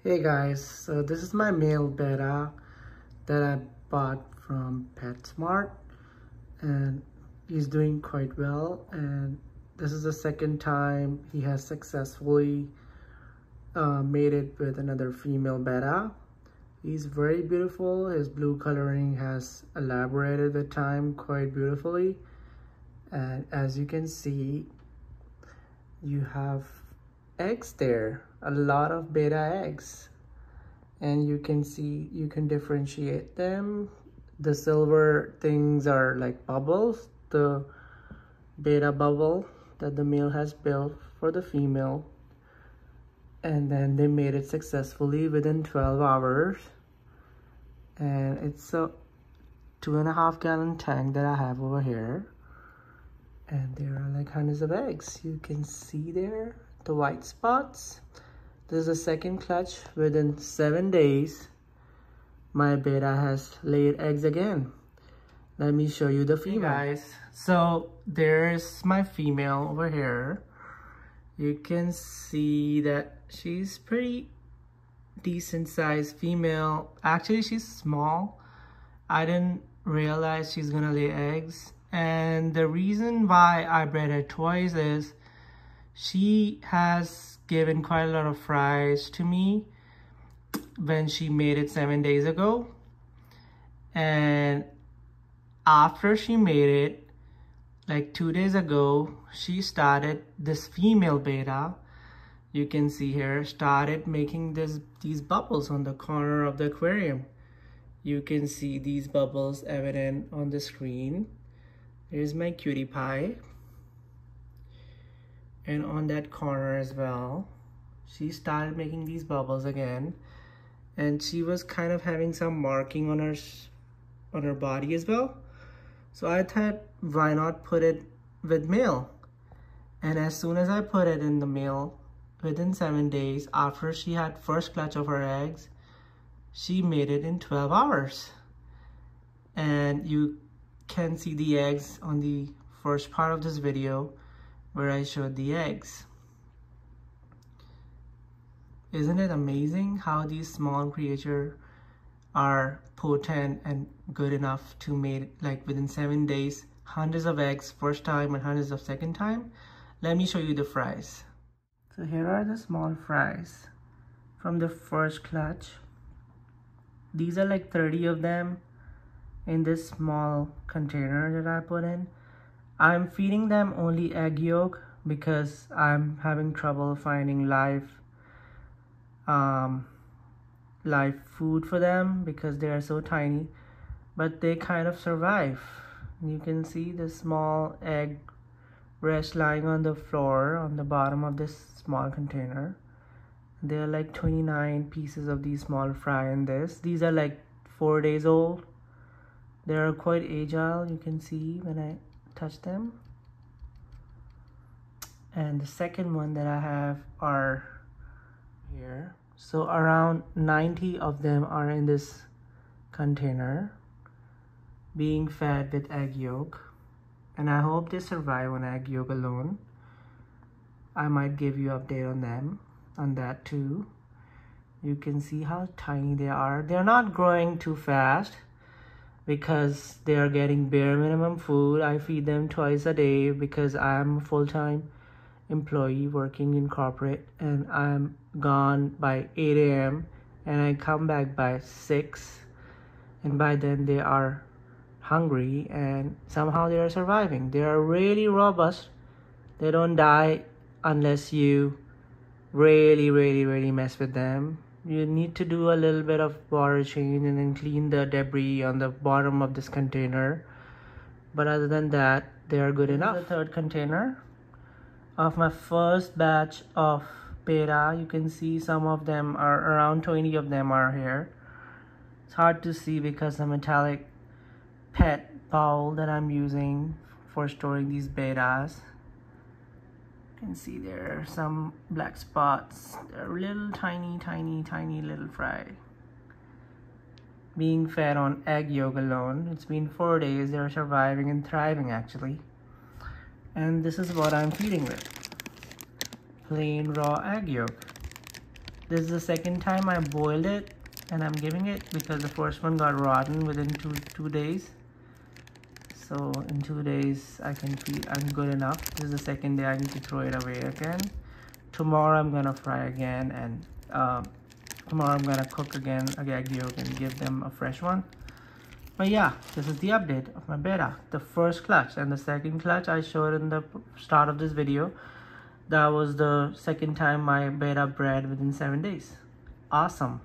Hey guys, so this is my male betta that I bought from PetSmart, and he's doing quite well, and this is the second time he has successfully made it with another female betta. He's very beautiful. His blue coloring has elaborated with time quite beautifully, and as you can see, you have eggs there, a lot of betta eggs, and you can see you can differentiate them. The silver things are like bubbles, the betta bubble that the male has built for the female, and then they made it successfully within 12 hours. And it's a 2.5 gallon tank that I have over here, and there are like hundreds of eggs. You can see there the white spots. This is the second clutch. Within 7 days, my betta has laid eggs again. Let me show you the female. Hey guys, so there's my female over here. You can see that she's pretty decent sized female. Actually, she's small. I didn't realize she's gonna lay eggs. And the reason why I bred her twice is she has given quite a lot of fries to me when she made it 7 days ago. And after she made it, like 2 days ago, she started, this female betta, you can see here, started making these bubbles on the corner of the aquarium. You can see these bubbles evident on the screen. Here's my cutie pie. And on that corner as well, she started making these bubbles again. And she was kind of having some marking on her body as well. So I thought, why not put it with male? And as soon as I put it in the male, within 7 days, after she had first clutch of her eggs, she made it in 12 hours. And you can see the eggs on the first part of this video where I showed the eggs. Isn't it amazing how these small creatures are potent and good enough to make, like within 7 days, hundreds of eggs first time and hundreds of second time? Let me show you the fries. So here are the small fries from the first clutch. These are like 30 of them in this small container that I put in. I'm feeding them only egg yolk because I'm having trouble finding live food for them because they are so tiny, but they kind of survive. You can see the small egg rest lying on the floor on the bottom of this small container. There are like 29 pieces of these small fry in this. These are like 4 days old. They are quite agile, you can see when I touch them. And the second one that I have are here. So around 90 of them are in this container being fed with egg yolk. And I hope they survive on egg yolk alone. I might give you an update on them, on that too. You can see how tiny they are. They're not growing too fast because they are getting bare minimum food. I feed them twice a day because I'm a full-time employee working in corporate, and I'm gone by 8 a.m. and I come back by 6, and by then they are hungry and somehow they are surviving. They are really robust. They don't die unless you really mess with them. You need to do a little bit of water change and then clean the debris on the bottom of this container, but other than that, they are good enough. The third container of my first batch of betta. You can see some of them are around 20 of them are here. It's hard to see because the metallic pet bowl that I'm using for storing these bettas. You can see there are some black spots. They're little tiny little fry being fed on egg yolk alone. It's been 4 days. They're surviving and thriving actually. And this is what I'm feeding with. Plain raw egg yolk. This is the second time I boiled it and I'm giving it because the first one got rotten within two days. So in 2 days I can feel I'm good enough. This is the second day. I need to throw it away again. Tomorrow I'm gonna fry again, and tomorrow I'm gonna cook again a egg yolk and give them a fresh one. But yeah, this is the update of my Betta. The first clutch and the second clutch I showed in the start of this video. That was the second time my Betta bred within 7 days. Awesome.